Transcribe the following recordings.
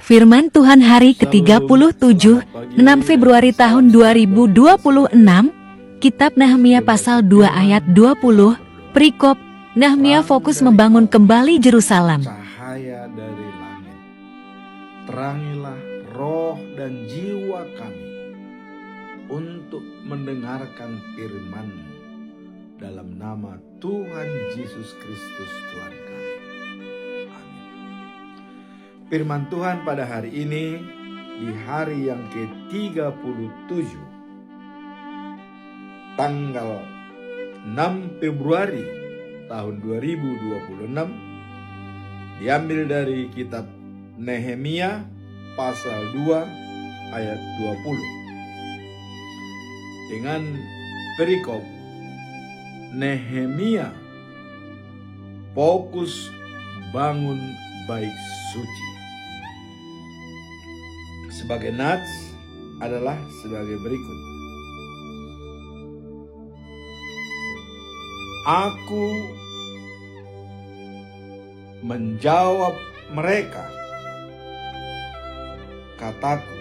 Firman Tuhan hari ke-37, Shalom, 6 Februari tahun 2026, Kitab Nehemia pasal 2 ayat 20, perikop, Nehemia fokus membangun kembali Yerusalem. Cahaya dari langit, terangilah roh dan jiwa kami untuk mendengarkan firman-Mu dalam nama Tuhan Yesus Kristus Tuhan kami. Amin. Firman Tuhan pada hari ini, di hari yang ke-37, tanggal 6 Februari tahun 2026, diambil dari kitab Nehemia pasal 2 ayat 20 dengan perikop Nehemia fokus bangun bait suci. Sebagai nats adalah sebagai berikut. Aku menjawab mereka, kataku,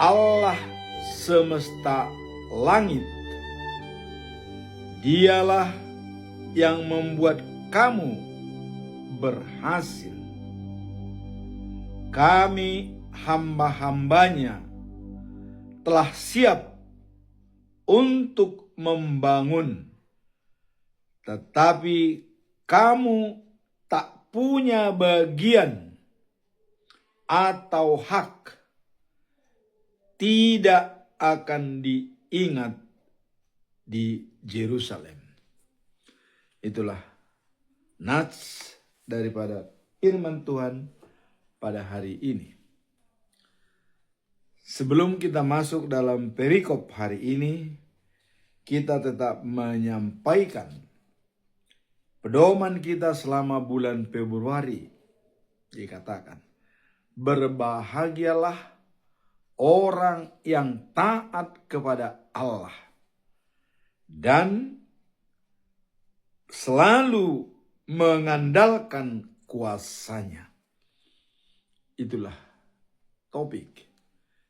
Allah semesta langit, Dialah yang membuat kamu berhasil. Kami hamba-hambanya telah siap untuk membangun, tetapi kamu tak punya bagian atau hak, tidak akan diingat di Yerusalem. Itulah nats daripada firman Tuhan pada hari ini. Sebelum kita masuk dalam perikop hari ini, kita tetap menyampaikan pedoman kita selama bulan Februari. Dikatakan, berbahagialah orang yang taat kepada Allah dan selalu mengandalkan kuasa-Nya. Itulah topik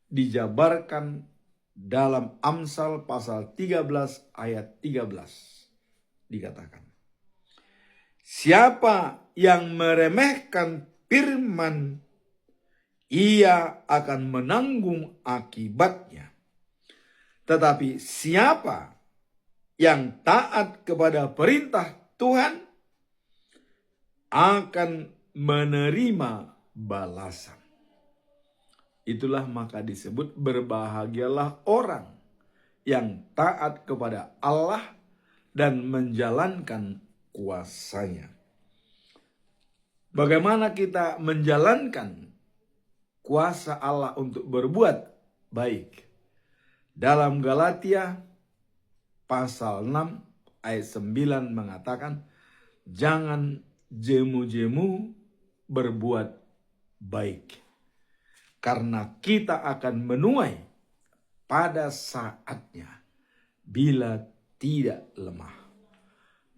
dijabarkan dalam Amsal pasal 13 ayat 13. Dikatakan, siapa yang meremehkan firman, ia akan menanggung akibatnya. Tetapi siapa yang taat kepada perintah Tuhan akan menerima balasan. Itulah maka disebut berbahagialah orang yang taat kepada Allah dan menjalankan kuasa-Nya. Bagaimana kita menjalankan kuasa Allah untuk berbuat baik? Dalam Galatia pasal 6 ayat 9 mengatakan, jangan jemu-jemu berbuat baik, karena kita akan menuai pada saatnya bila tidak lemah.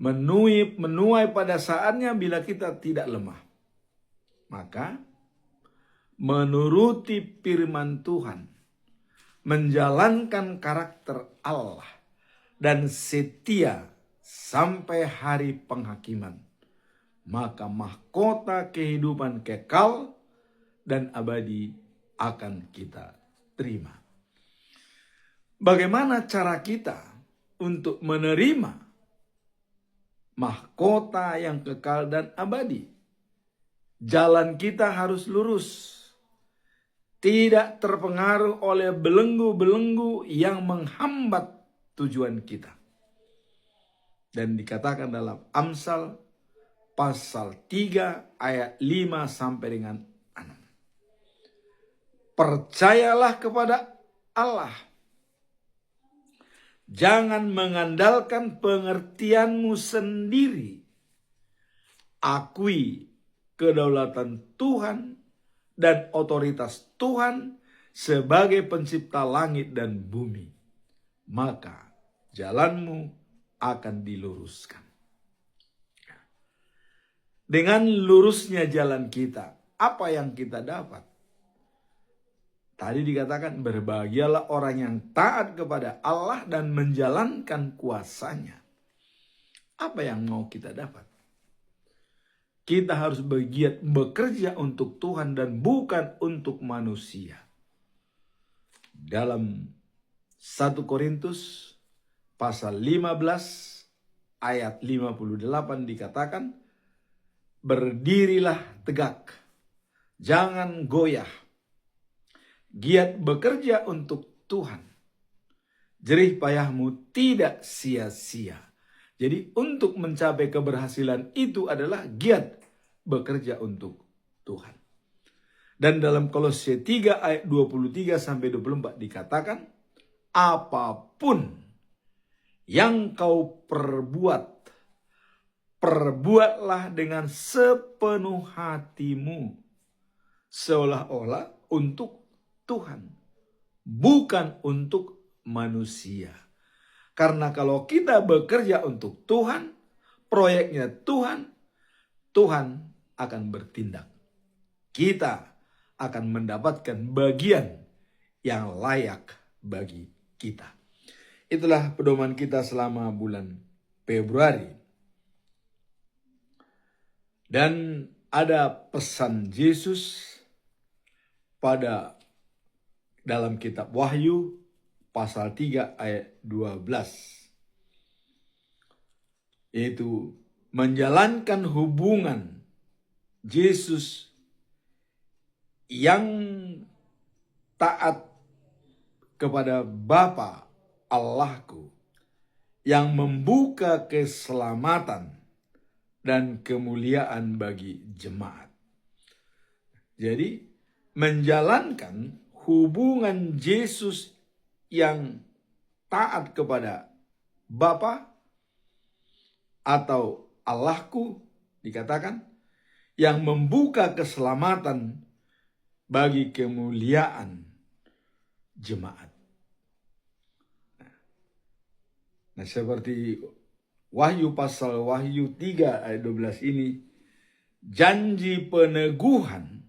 Menuai pada saatnya bila kita tidak lemah. Maka menuruti firman Tuhan, menjalankan karakter Allah, dan setia sampai hari penghakiman, maka mahkota kehidupan kekal dan abadi akan kita terima. Bagaimana cara kita untuk menerima mahkota yang kekal dan abadi? Jalan kita harus lurus, tidak terpengaruh oleh belenggu-belenggu yang menghambat tujuan kita. Dan dikatakan dalam Amsal pasal 3 ayat 5 sampai dengan 6. Percayalah kepada Allah. Jangan mengandalkan pengertianmu sendiri. Akui kedaulatan Tuhan dan otoritas Tuhan sebagai pencipta langit dan bumi. Maka jalanmu akan diluruskan. dengan lurusnya jalan kita, apa yang kita dapat? Tadi dikatakan berbahagialah orang yang taat kepada Allah dan menjalankan kuasanya. Apa yang mau kita dapat? Kita harus bergiat bekerja untuk Tuhan dan bukan untuk manusia. Dalam 1 Korintus pasal 15 ayat 58 dikatakan, berdirilah tegak, jangan goyah. Giat bekerja untuk Tuhan. Jerih payahmu tidak sia-sia. Jadi untuk mencapai keberhasilan itu adalah giat bekerja untuk Tuhan. Dan dalam Kolose 3 ayat 23 sampai 24 dikatakan, apapun yang kau perbuatlah dengan sepenuh hatimu, seolah-olah untuk Tuhan, bukan untuk manusia. Karena kalau kita bekerja untuk Tuhan, proyeknya Tuhan, Tuhan akan bertindak. Kita akan mendapatkan bagian yang layak bagi kita. Itulah pedoman kita selama bulan Februari. Dan ada pesan Yesus dalam kitab Wahyu pasal 3 ayat 12. Yaitu menjalankan hubungan Yesus yang taat kepada Bapa Allahku, yang membuka keselamatan dan kemuliaan bagi jemaat. Jadi menjalankan hubungan Yesus yang taat kepada Bapa atau Allahku dikatakan, yang membuka keselamatan bagi kemuliaan jemaat. Nah, seperti Wahyu 3 ayat 12 ini, janji peneguhan,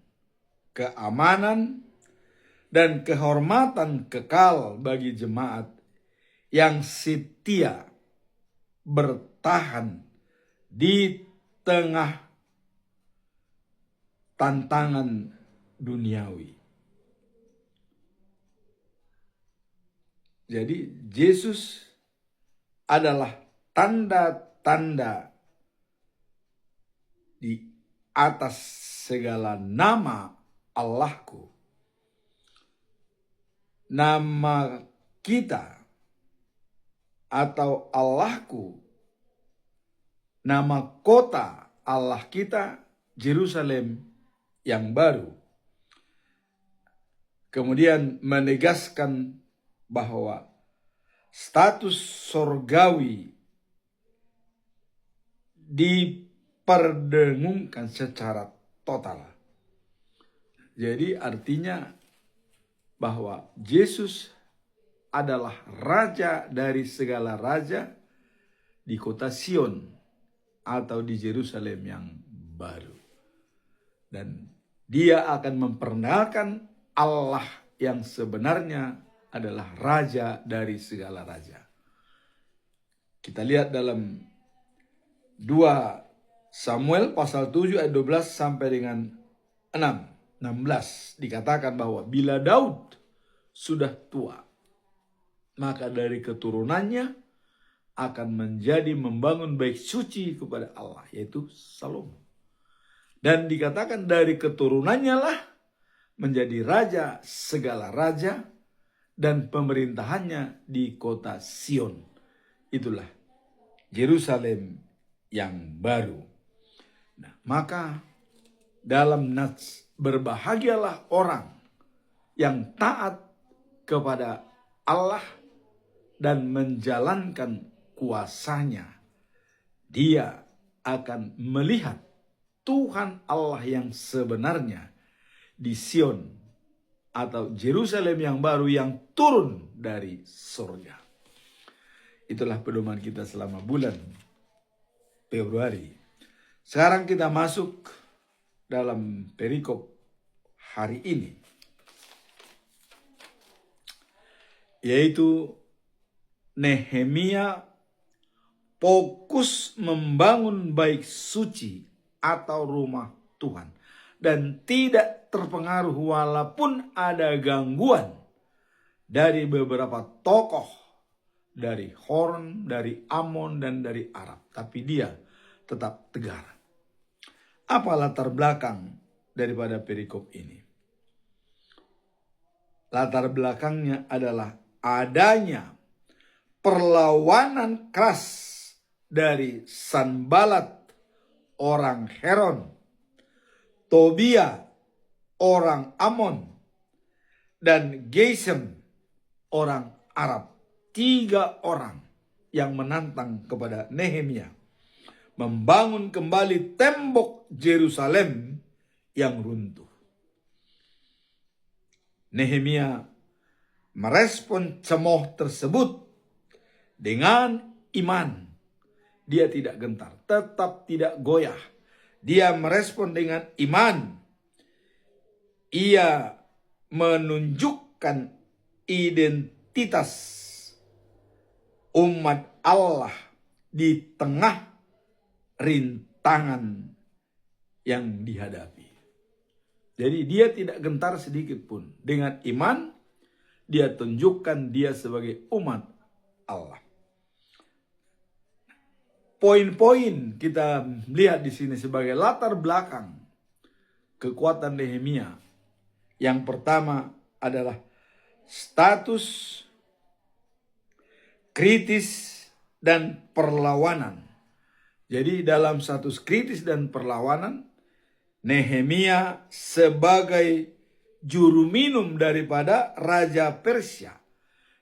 keamanan, dan kehormatan kekal bagi jemaat yang setia bertahan di tengah tantangan duniawi. Jadi Yesus adalah tanda-tanda di atas segala nama Allahku. Nama kita atau Allahku, nama kota Allah kita, Yerusalem yang baru. Kemudian menegaskan bahwa status sorgawi diperdengungkan secara total. Jadi artinya bahwa Yesus adalah raja dari segala raja di kota Sion atau di Yerusalem yang baru. Dan dia akan memperkenalkan Allah yang sebenarnya adalah raja dari segala raja. Kita lihat dalam 2 Samuel pasal 7 ayat 12 sampai dengan 16 dikatakan bahwa bila Daud sudah tua, maka dari keturunannya akan menjadi membangun bait suci kepada Allah, yaitu Salomo. Dan dikatakan dari keturunannya lah menjadi raja segala raja dan pemerintahannya di kota Sion. Itulah Yerusalem yang baru. Nah, maka dalam nats, berbahagialah orang yang taat kepada Allah dan menjalankan kuasanya. Dia akan melihat Tuhan Allah yang sebenarnya di Sion atau Yerusalem yang baru yang turun dari surga. Itulah pedoman kita selama bulan Februari. Sekarang kita masuk dalam perikop hari ini, yaitu Nehemia fokus membangun bait suci atau rumah Tuhan dan tidak terpengaruh walaupun ada gangguan dari beberapa tokoh dari Horn, dari Amon, dan dari Arab. Tapi dia tetap tegar. Apa latar belakang daripada perikop ini? Latar belakangnya adalah adanya perlawanan keras dari Sanbalat, orang Heron, Tobia, orang Amon, dan Gesem, orang Arab. 3 orang yang menantang kepada Nehemia membangun kembali tembok Yerusalem yang runtuh. Nehemia merespon cemooh tersebut dengan iman. Dia tidak gentar, tetap tidak goyah. Dia merespon dengan iman. Ia menunjukkan identitas umat Allah di tengah rintangan yang dihadapi. Jadi dia tidak gentar sedikit pun. Dengan iman, dia tunjukkan dia sebagai umat Allah. Poin-poin kita lihat di sini sebagai latar belakang kekuatan Nehemia. Yang pertama adalah status kritis dan perlawanan. Jadi dalam status kritis dan perlawanan, Nehemia sebagai juru minum daripada Raja Persia.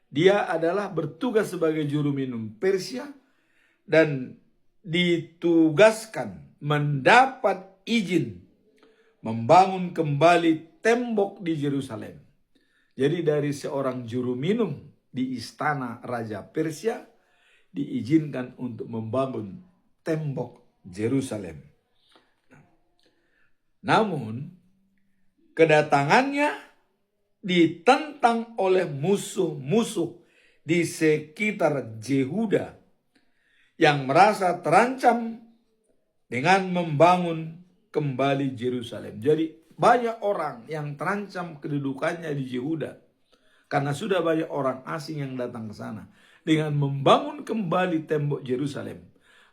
Dia adalah bertugas sebagai juru minum Persia dan ditugaskan mendapat izin membangun kembali tembok di Yerusalem. Jadi dari seorang juru minum di istana Raja Persia diizinkan untuk membangun tembok Yerusalem. Namun kedatangannya ditentang oleh musuh-musuh di sekitar Yehuda yang merasa terancam dengan membangun kembali Yerusalem. Jadi banyak orang yang terancam kedudukannya di Yehuda karena sudah banyak orang asing yang datang ke sana. Dengan membangun kembali tembok Yerusalem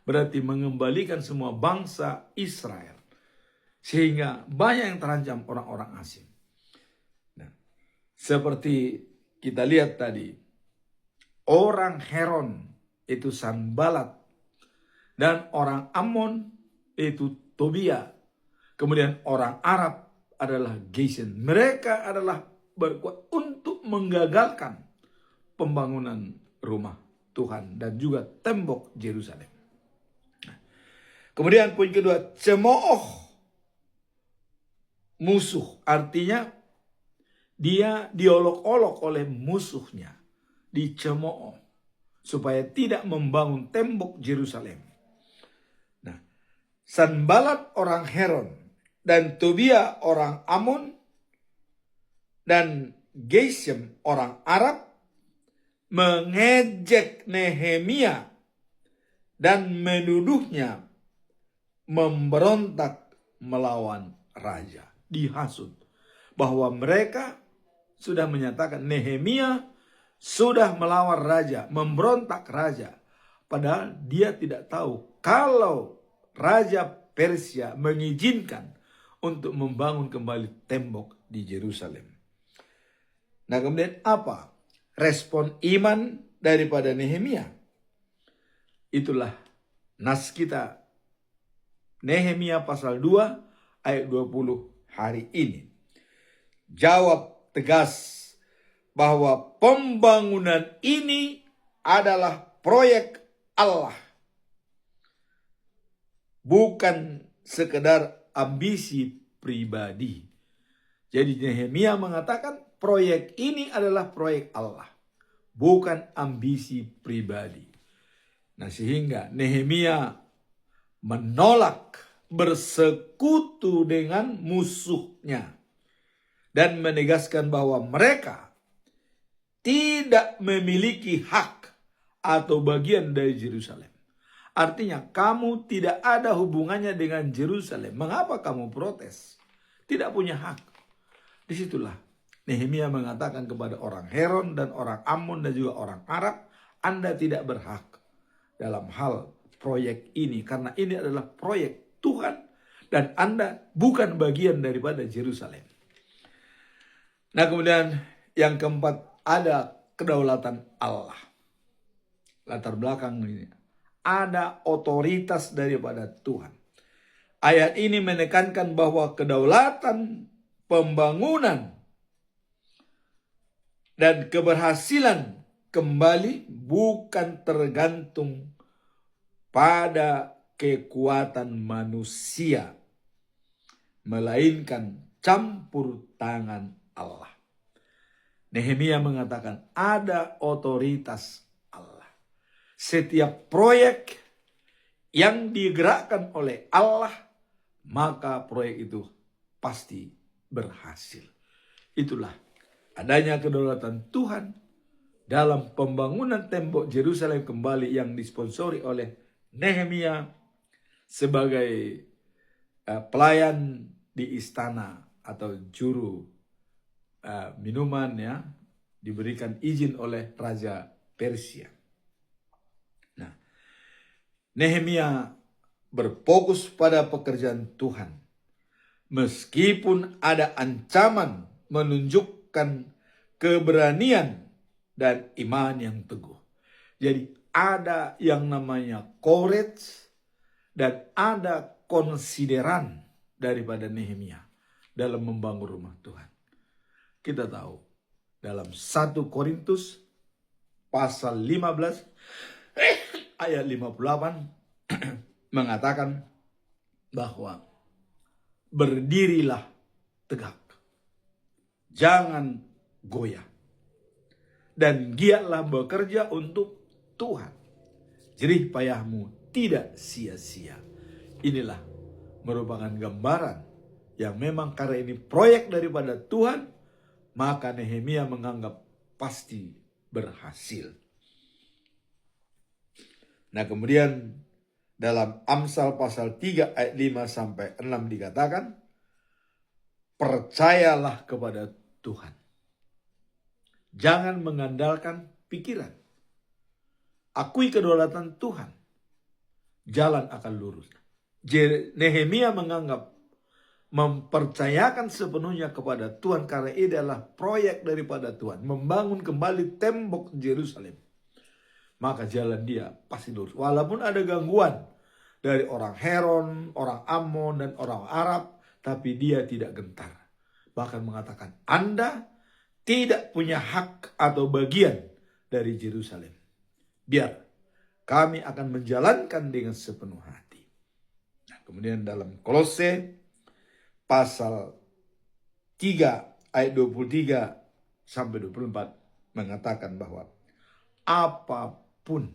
berarti mengembalikan semua bangsa Israel. Sehingga banyak yang terancam orang-orang asing. Nah, seperti kita lihat tadi, orang Heron itu Sanbalat dan orang Amon itu Tobia. Kemudian orang Arab adalah Gesem. Mereka adalah berkuat untuk menggagalkan pembangunan rumah Tuhan dan juga tembok Yerusalem. Nah, kemudian poin kedua, cemooh musuh, artinya dia diolok-olok oleh musuhnya, dicemooh supaya tidak membangun tembok Yerusalem. Nah, Sanbalat orang Heron dan Tobia orang Amon dan Gesem orang Arab mengejek Nehemia dan menuduhnya memberontak melawan raja. Dihasut bahwa mereka sudah menyatakan Nehemia sudah melawan raja, memberontak raja. Padahal dia tidak tahu kalau Raja Persia mengizinkan untuk membangun kembali tembok di Yerusalem. Nah, kemudian apa respon iman daripada Nehemia? Itulah nas kita Nehemia pasal 2 ayat 20 hari ini. Jawab tegas bahwa pembangunan ini adalah proyek Allah. Bukan sekedar ambisi pribadi. Jadi Nehemia mengatakan proyek ini adalah proyek Allah. Bukan ambisi pribadi. Nah, sehingga Nehemia menolak bersekutu dengan musuhnya dan menegaskan bahwa mereka tidak memiliki hak atau bagian dari Yerusalem. Artinya kamu tidak ada hubungannya dengan Yerusalem. Mengapa kamu protes? Tidak punya hak. Disitulah Nehemia mengatakan kepada orang Heron dan orang Ammon dan juga orang Arab, Anda tidak berhak dalam hal proyek ini. Karena ini adalah proyek Tuhan dan Anda bukan bagian daripada Yerusalem. Nah kemudian yang keempat, ada kedaulatan Allah. Latar belakang ini. Ada otoritas daripada Tuhan. Ayat ini menekankan bahwa kedaulatan pembangunan dan keberhasilan kembali bukan tergantung pada kekuatan manusia, melainkan campur tangan Allah. Nehemia mengatakan ada otoritas Allah. Setiap proyek yang digerakkan oleh Allah, maka proyek itu pasti berhasil. Itulah adanya kedaulatan Tuhan dalam pembangunan tembok Yerusalem kembali yang disponsori oleh Nehemia sebagai pelayan di istana atau juru minuman, ya, diberikan izin oleh Raja Persia. Nah, Nehemia berfokus pada pekerjaan Tuhan. Meskipun ada ancaman, menunjukkan keberanian dan iman yang teguh. Jadi ada yang namanya courage dan ada konsideran daripada Nehemia dalam membangun rumah Tuhan. Kita tahu dalam 1 Korintus pasal 15 ayat 58 mengatakan bahwa berdirilah tegak, jangan goyah, dan giatlah bekerja untuk Tuhan. Jerih payahmu tidak sia-sia. Inilah merupakan gambaran yang memang karena ini proyek daripada Tuhan, maka Nehemia menganggap pasti berhasil. Nah kemudian dalam Amsal pasal 3 ayat 5 sampai 6 dikatakan, percayalah kepada Tuhan. Jangan mengandalkan pikiran. Akui kedaulatan Tuhan. Jalan akan lurus. Nehemia menganggap mempercayakan sepenuhnya kepada Tuhan karena ini adalah proyek daripada Tuhan. Membangun kembali tembok Yerusalem. Maka jalan dia pasti lurus. Walaupun ada gangguan dari orang Heron, orang Ammon, dan orang Arab, tapi dia tidak gentar. Bahkan mengatakan, Anda tidak punya hak atau bagian dari Yerusalem. Biar kami akan menjalankan dengan sepenuh hati. Nah, kemudian dalam Kolose pasal 3 ayat 23 sampai 24 mengatakan bahwa apapun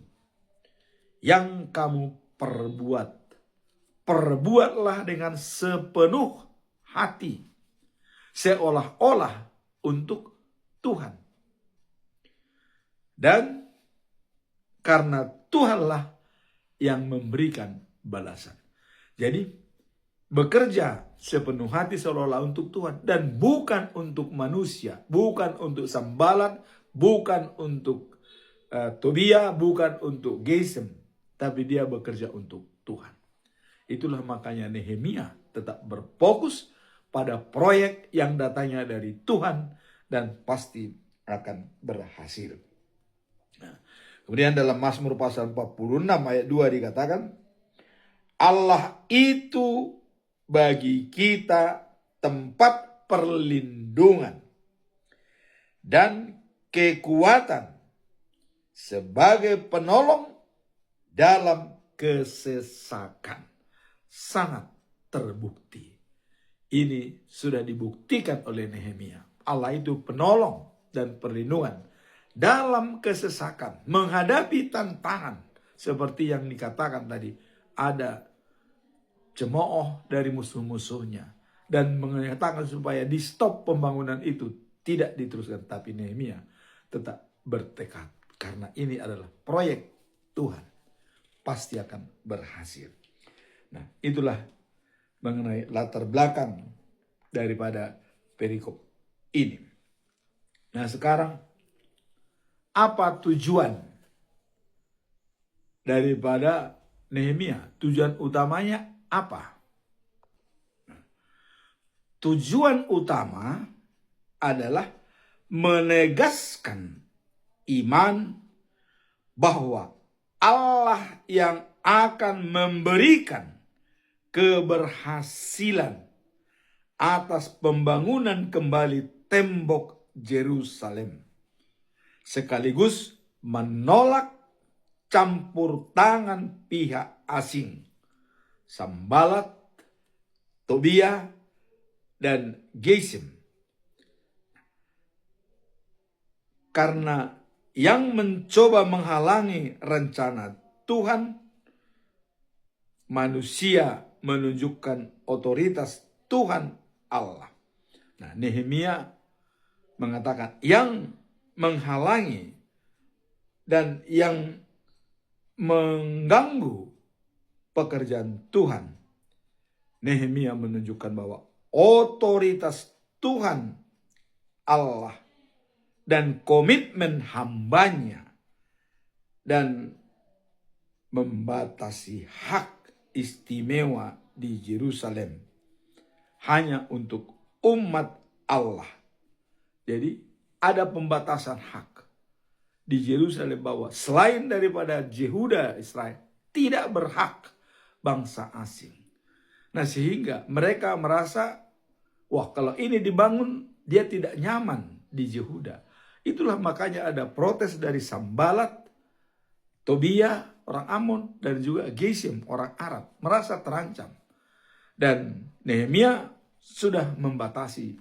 yang kamu perbuatlah dengan sepenuh hati, seolah-olah untuk Tuhan. Dan karena Tuhanlah yang memberikan balasan. Jadi bekerja sepenuh hati seolah-olah untuk Tuhan dan bukan untuk manusia, bukan untuk Sanballat, bukan untuk Tobia, bukan untuk Gesem, tapi dia bekerja untuk Tuhan. Itulah makanya Nehemia tetap berfokus pada proyek yang datangnya dari Tuhan dan pasti akan berhasil. Nah, kemudian dalam Mazmur pasal 46 ayat 2 dikatakan, Allah itu bagi kita tempat perlindungan dan kekuatan sebagai penolong dalam kesesakan. Sangat terbukti. Ini sudah dibuktikan oleh Nehemia. Allah itu penolong dan perlindungan dalam kesesakan, menghadapi tantangan seperti yang dikatakan tadi. Ada cemooh dari musuh-musuhnya dan menyatakan supaya di stop pembangunan itu tidak diteruskan. Tapi Nehemia tetap bertekad karena ini adalah proyek Tuhan, pasti akan berhasil. Nah, itulah mengenai latar belakang daripada perikop ini. Nah, sekarang apa tujuan daripada Nehemia? Tujuan utamanya apa? Tujuan utama adalah menegaskan iman bahwa Allah yang akan memberikan keberhasilan atas pembangunan kembali tembok Yerusalem, sekaligus menolak campur tangan pihak asing, Sanballat, Tobia, dan Gesem. Karena yang mencoba menghalangi rencana Tuhan, manusia menunjukkan otoritas Tuhan Allah. Nah, Nehemia mengatakan yang menghalangi dan yang mengganggu pekerjaan Tuhan, Nehemia menunjukkan bahwa otoritas Tuhan Allah dan komitmen hambanya dan membatasi hak istimewa di Yerusalem hanya untuk umat Allah. Jadi ada pembatasan hak di Yerusalem bahwa selain daripada Yehuda Israel tidak berhak bangsa asing. Nah, sehingga mereka merasa, wah, kalau ini dibangun dia tidak nyaman di Yehuda. Itulah makanya ada protes dari Sanballat, Tobia orang Amon, dan juga Gesem orang Arab, merasa terancam. Dan Nehemia sudah membatasi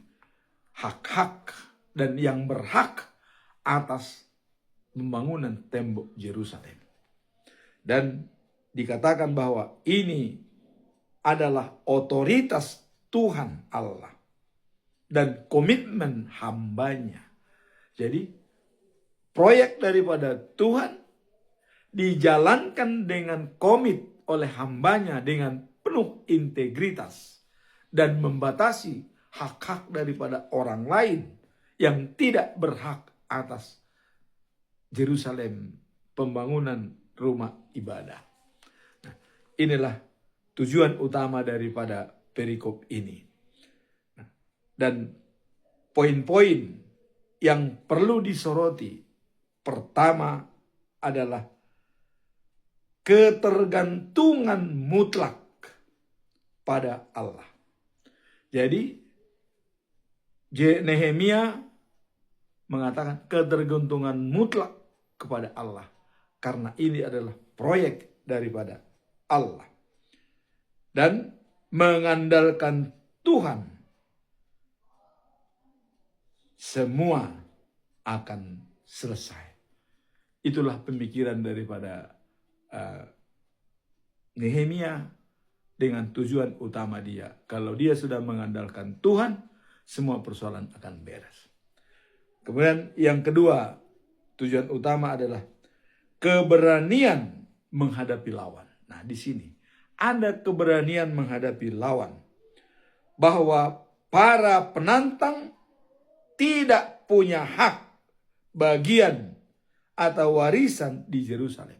hak-hak dan yang berhak atas pembangunan tembok Yerusalem. Dan dikatakan bahwa ini adalah otoritas Tuhan Allah dan komitmen hambanya. Jadi proyek daripada Tuhan dijalankan dengan komit oleh hambanya dengan penuh integritas dan membatasi hak-hak daripada orang lain yang tidak berhak atas Yerusalem, pembangunan rumah ibadah. Nah, inilah tujuan utama daripada perikop ini. Nah, dan poin-poin yang perlu disoroti pertama adalah ketergantungan mutlak pada Allah. Jadi Nehemia mengatakan ketergantungan mutlak kepada Allah karena ini adalah proyek daripada Allah dan mengandalkan Tuhan, semua akan selesai. Itulah pemikiran daripada Nehemia dengan tujuan utama dia. Kalau dia sudah mengandalkan Tuhan, semua persoalan akan beres. Kemudian yang kedua, tujuan utama adalah keberanian menghadapi lawan. Nah, di sini ada keberanian menghadapi lawan. Bahwa para penantang tidak punya hak, bagian, atau warisan di Yerusalem.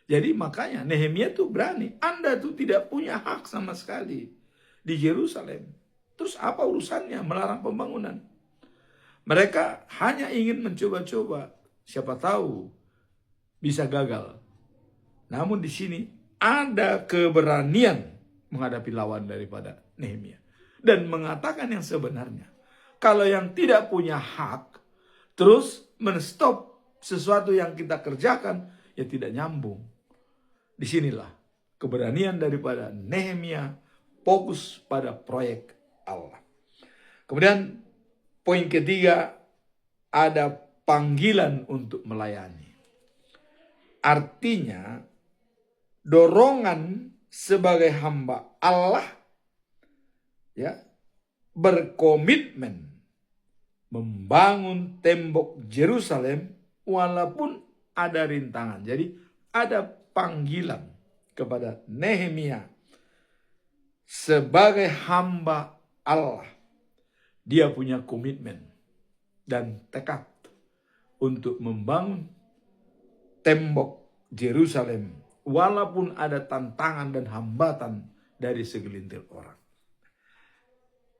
Jadi makanya Nehemia tuh berani. Anda tuh tidak punya hak sama sekali di Yerusalem. Terus apa urusannya melarang pembangunan? Mereka hanya ingin mencoba-coba. Siapa tahu bisa gagal. Namun di sini ada keberanian menghadapi lawan daripada Nehemia. Dan mengatakan yang sebenarnya. Kalau yang tidak punya hak, terus menstop sesuatu yang kita kerjakan, ya tidak nyambung. Disinilah keberanian daripada Nehemia fokus pada proyek Allah. Kemudian poin ketiga, ada panggilan untuk melayani. Artinya dorongan sebagai hamba Allah ya berkomitmen membangun tembok Yerusalem walaupun ada rintangan. Jadi ada panggilan kepada Nehemia sebagai hamba Allah. Dia punya komitmen dan tekad untuk membangun tembok Yerusalem walaupun ada tantangan dan hambatan dari segelintir orang.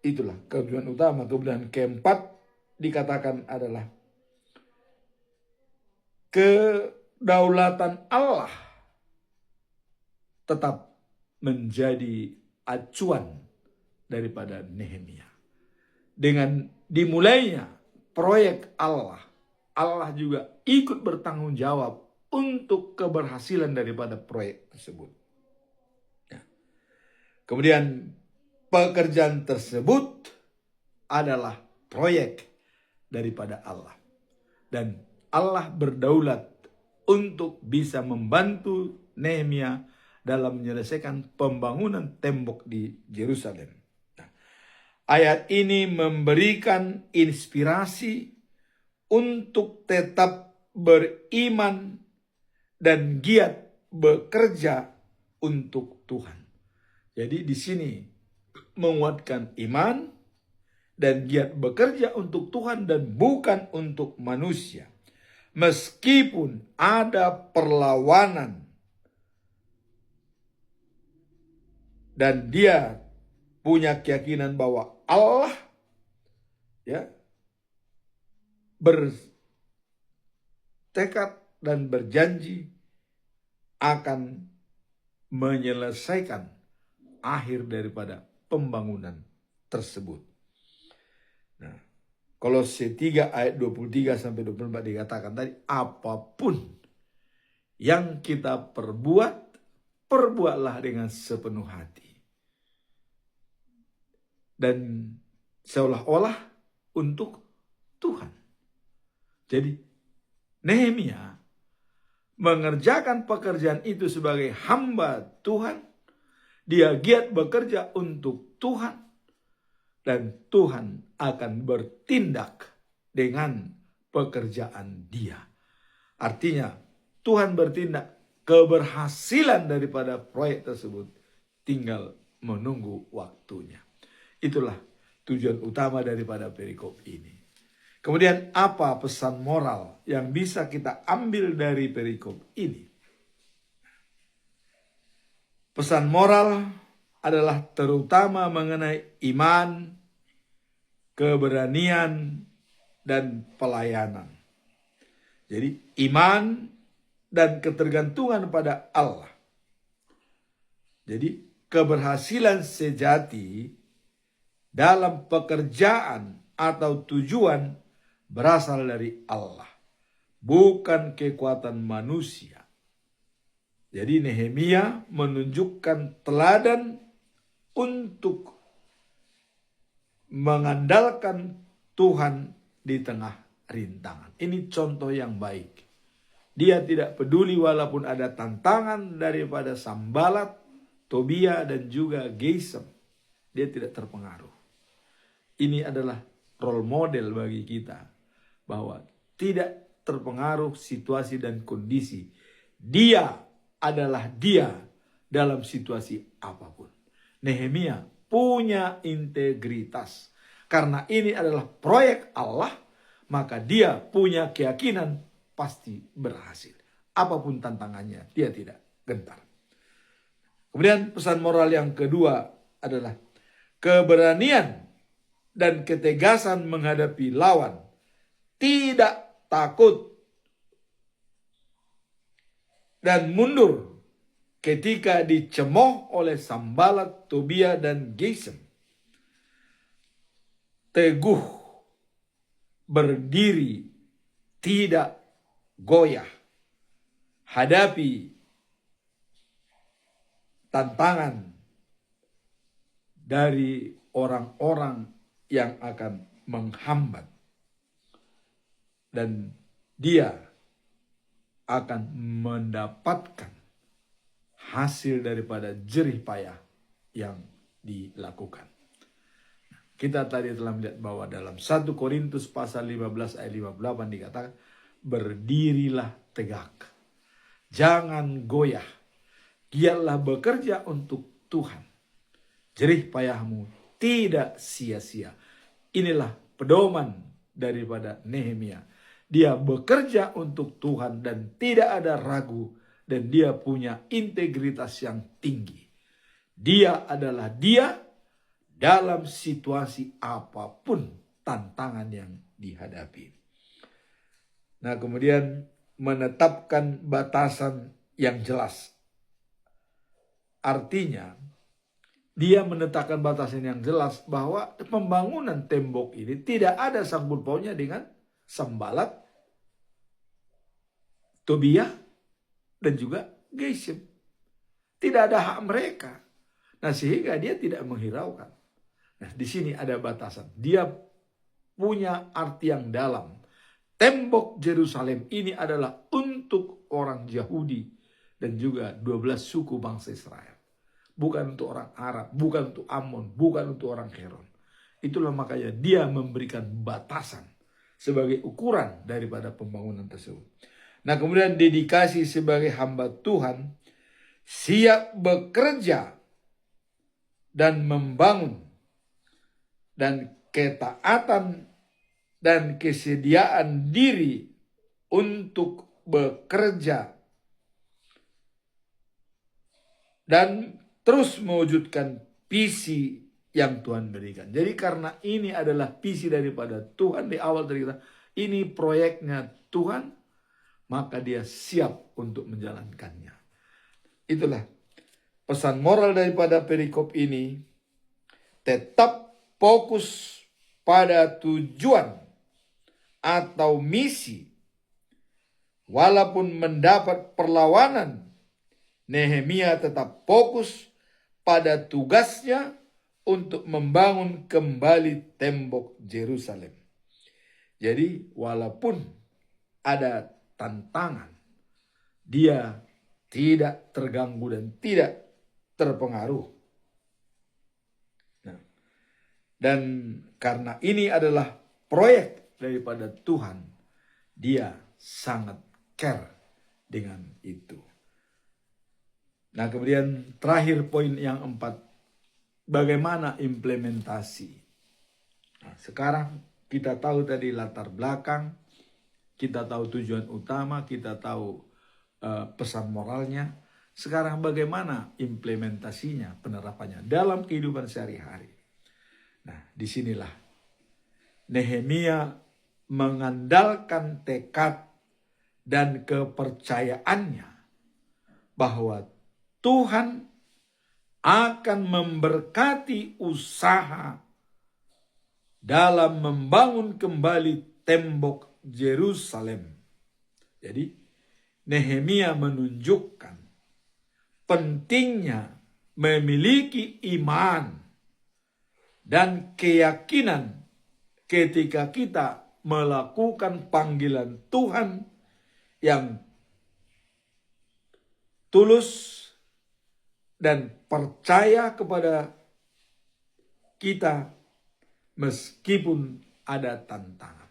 Itulah kebutuhan utama. Kemudian keempat dikatakan adalah kedaulatan Allah tetap menjadi acuan daripada Nehemia. Dengan dimulainya proyek Allah, Allah juga ikut bertanggung jawab untuk keberhasilan daripada proyek tersebut. Ya. Kemudian pekerjaan tersebut adalah proyek daripada Allah. Dan Allah berdaulat untuk bisa membantu Nehemia dalam menyelesaikan pembangunan tembok di Yerusalem. Nah, ayat ini memberikan inspirasi untuk tetap beriman dan giat bekerja untuk Tuhan. Jadi di sini menguatkan iman dan giat bekerja untuk Tuhan dan bukan untuk manusia. Meskipun ada perlawanan dan dia punya keyakinan bahwa Allah ya bertekad dan berjanji akan menyelesaikan akhir daripada pembangunan tersebut. Nah, Kolose 3 ayat 23 sampai 24 dikatakan tadi, apapun yang kita perbuat, perbuatlah dengan sepenuh hati. Dan seolah-olah untuk Tuhan. Jadi Nehemia mengerjakan pekerjaan itu sebagai hamba Tuhan. Dia giat bekerja untuk Tuhan. Dan Tuhan akan bertindak dengan pekerjaan dia. Artinya Tuhan bertindak, keberhasilan daripada proyek tersebut tinggal menunggu waktunya. Itulah tujuan utama daripada perikop ini. Kemudian apa pesan moral yang bisa kita ambil dari perikop ini? Pesan moral adalah terutama mengenai iman, keberanian, dan pelayanan. Jadi iman dan ketergantungan pada Allah. Jadi keberhasilan sejati dalam pekerjaan atau tujuan berasal dari Allah, bukan kekuatan manusia. Jadi Nehemia menunjukkan teladan untuk mengandalkan Tuhan di tengah rintangan. Ini contoh yang baik. Dia tidak peduli walaupun ada tantangan daripada Sanballat, Tobia, dan juga Gesem. Dia tidak terpengaruh. Ini adalah role model bagi kita. Bahwa tidak terpengaruh situasi dan kondisi. Dia adalah dia dalam situasi apapun. Nehemia punya integritas. Karena ini adalah proyek Allah, maka dia punya keyakinan pasti berhasil. Apapun tantangannya, dia tidak gentar. Kemudian pesan moral yang kedua adalah keberanian dan ketegasan menghadapi lawan. Tidak takut dan mundur ketika dicemooh oleh Sanballat, Tobia, dan Gesem. Teguh berdiri, tidak goyah, hadapi tantangan dari orang-orang yang akan menghambat, dan dia akan mendapatkan hasil daripada jerih payah yang dilakukan. Kita tadi telah melihat bahwa dalam 1 Korintus pasal 15 ayat 58 dikatakan, berdirilah tegak, jangan goyah, giatlah bekerja untuk Tuhan. Jerih payahmu tidak sia-sia. Inilah pedoman daripada Nehemia. Dia bekerja untuk Tuhan dan tidak ada ragu, dan dia punya integritas yang tinggi. Dia adalah dia dalam situasi apapun tantangan yang dihadapi. Nah, kemudian menetapkan batasan yang jelas. Artinya, dia menetapkan batasan yang jelas bahwa pembangunan tembok ini tidak ada sangkut pautnya dengan Sanballat, Tobiah, dan juga Geshem. Tidak ada hak mereka. Nah, sehingga dia tidak menghiraukan. Nah, di sini ada batasan. Dia punya arti yang dalam. Tembok Yerusalem ini adalah untuk orang Yahudi dan juga 12 suku bangsa Israel. Bukan untuk orang Arab, bukan untuk Ammon, bukan untuk orang Heron. Itulah makanya dia memberikan batasan sebagai ukuran daripada pembangunan tersebut. Nah, kemudian dedikasi sebagai hamba Tuhan, siap bekerja dan membangun, dan ketaatan dan kesediaan diri untuk bekerja dan terus mewujudkan visi yang Tuhan berikan. Jadi karena ini adalah visi daripada Tuhan di awal dari kita, ini proyeknya Tuhan, maka dia siap untuk menjalankannya. Itulah pesan moral daripada perikop ini. Tetap fokus pada tujuan atau misi. Walaupun mendapat perlawanan, Nehemia tetap fokus pada tugasnya untuk membangun kembali tembok Yerusalem. Jadi walaupun ada tantangan, dia tidak terganggu dan tidak terpengaruh. Nah, dan karena ini adalah proyek daripada Tuhan, dia sangat care dengan itu. Nah, kemudian terakhir poin yang 4, bagaimana implementasi. Nah, sekarang kita tahu tadi latar belakang, kita tahu tujuan utama, kita tahu pesan moralnya. Sekarang bagaimana implementasinya, penerapannya dalam kehidupan sehari-hari. Nah, disinilah Nehemia mengandalkan tekad dan kepercayaannya bahwa Tuhan akan memberkati usaha dalam membangun kembali tembok Yerusalem. Jadi Nehemia menunjukkan pentingnya memiliki iman dan keyakinan ketika kita melakukan panggilan Tuhan yang tulus dan percaya kepada kita meskipun ada tantangan.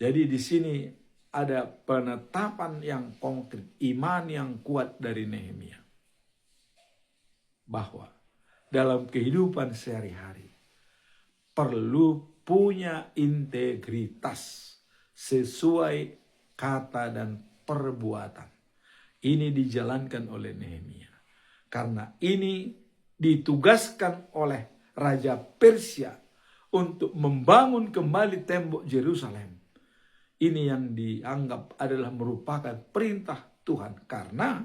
Jadi di sini ada penetapan yang konkret, iman yang kuat dari Nehemia. Bahwa dalam kehidupan sehari-hari perlu punya integritas sesuai kata dan perbuatan. Ini dijalankan oleh Nehemia. Karena ini ditugaskan oleh Raja Persia untuk membangun kembali tembok Yerusalem. Ini yang dianggap adalah merupakan perintah Tuhan. Karena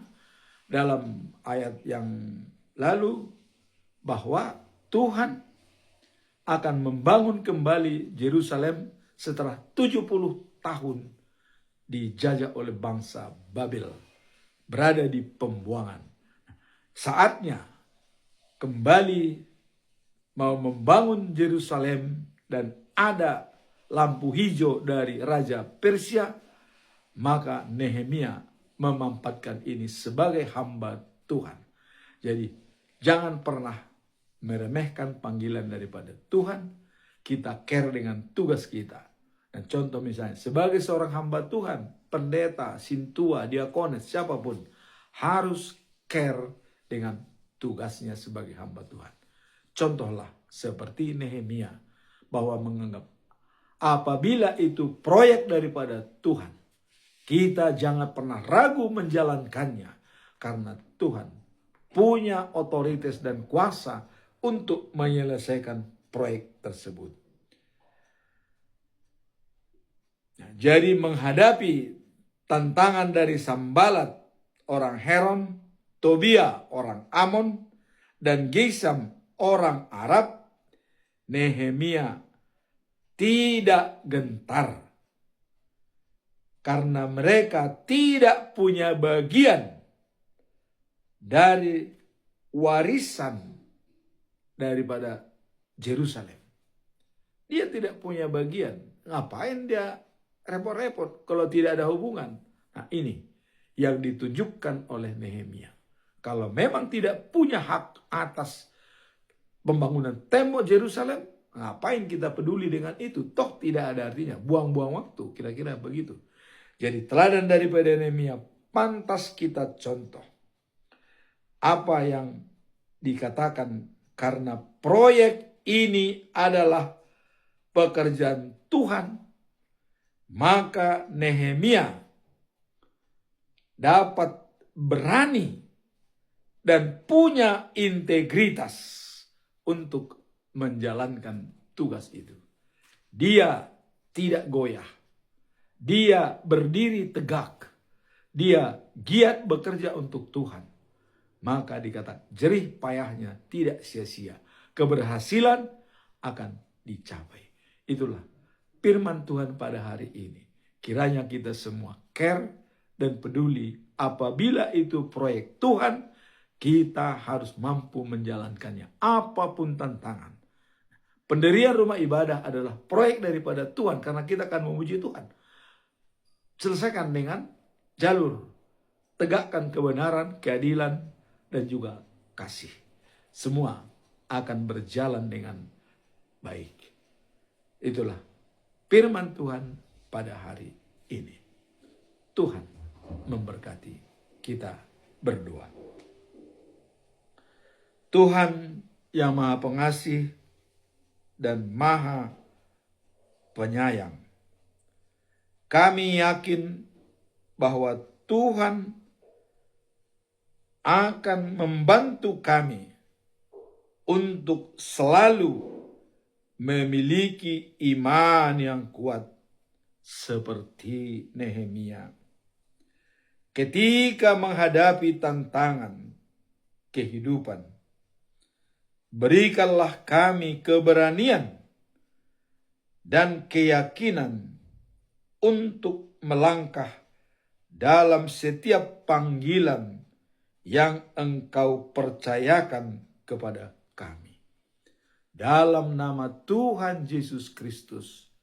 dalam ayat yang lalu bahwa Tuhan akan membangun kembali Yerusalem setelah 70 tahun dijajah oleh bangsa Babel, berada di pembuangan. Saatnya kembali mau membangun Yerusalem dan ada lampu hijau dari Raja Persia, maka Nehemia memampatkan ini sebagai hamba Tuhan. Jadi jangan pernah meremehkan panggilan daripada Tuhan. Kita care dengan tugas kita. Dan contoh misalnya, sebagai seorang hamba Tuhan, pendeta, sintua, diakonis, siapapun, harus care dengan tugasnya sebagai hamba Tuhan. Contohlah seperti Nehemia, bahwa menganggap apabila itu proyek daripada Tuhan, kita jangan pernah ragu menjalankannya, karena Tuhan punya otoritas dan kuasa untuk menyelesaikan proyek tersebut. Nah, jadi menghadapi tantangan dari Sambalat, orang Heron, Tobia, orang Amon, dan Gesam, orang Arab, Nehemia tidak gentar. Karena mereka tidak punya bagian dari warisan daripada Yerusalem. Dia tidak punya bagian. Ngapain dia repot-repot kalau tidak ada hubungan? Nah, ini yang ditunjukkan oleh Nehemia. Kalau memang tidak punya hak atas pembangunan tembok Yerusalem, ngapain kita peduli dengan itu? Toh tidak ada artinya. Buang-buang waktu. Kira-kira begitu. Jadi teladan daripada Nehemia pantas kita contoh. Apa yang dikatakan, karena proyek ini adalah pekerjaan Tuhan, maka Nehemia dapat berani dan punya integritas untuk menjalankan tugas itu. Dia tidak goyah. Dia berdiri tegak. Dia giat bekerja untuk Tuhan. Maka dikatakan jerih payahnya tidak sia-sia. Keberhasilan akan dicapai. Itulah firman Tuhan pada hari ini. Kiranya kita semua care dan peduli. Apabila itu proyek Tuhan, kita harus mampu menjalankannya. Apapun tantangan. Pendirian rumah ibadah adalah proyek daripada Tuhan. Karena kita akan memuji Tuhan. Selesaikan dengan jalur. Tegakkan kebenaran, keadilan, dan juga kasih. Semua akan berjalan dengan baik. Itulah firman Tuhan pada hari ini. Tuhan memberkati kita berdoa. Tuhan yang Maha Pengasih dan Maha Penyayang, kami yakin bahwa Tuhan akan membantu kami untuk selalu memiliki iman yang kuat seperti Nehemia. Ketika menghadapi tantangan kehidupan, berikanlah kami keberanian dan keyakinan untuk melangkah dalam setiap panggilan yang Engkau percayakan kepada kami. Dalam nama Tuhan Yesus Kristus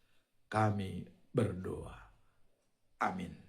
kami berdoa. Amin.